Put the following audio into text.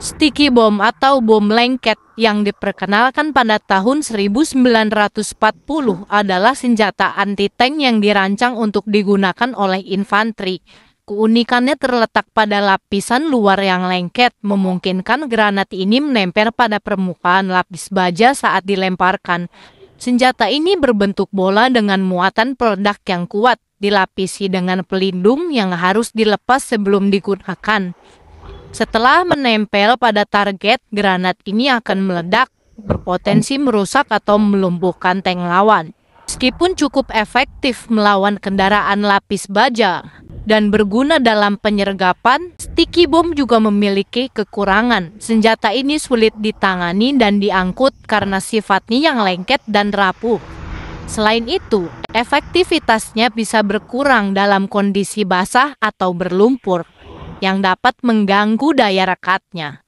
Sticky bomb atau bom lengket yang diperkenalkan pada tahun 1940 adalah senjata anti-tank yang dirancang untuk digunakan oleh infanteri. Keunikannya terletak pada lapisan luar yang lengket, memungkinkan granat ini menempel pada permukaan lapis baja saat dilemparkan. Senjata ini berbentuk bola dengan muatan peledak yang kuat, dilapisi dengan pelindung yang harus dilepas sebelum digunakan. Setelah menempel pada target, granat ini akan meledak, berpotensi merusak atau melumpuhkan tank lawan. Meskipun cukup efektif melawan kendaraan lapis baja dan berguna dalam penyergapan, sticky bomb juga memiliki kekurangan. Senjata ini sulit ditangani dan diangkut karena sifatnya yang lengket dan rapuh. Selain itu, efektivitasnya bisa berkurang dalam kondisi basah atau berlumpur, yang dapat mengganggu daya rekatnya.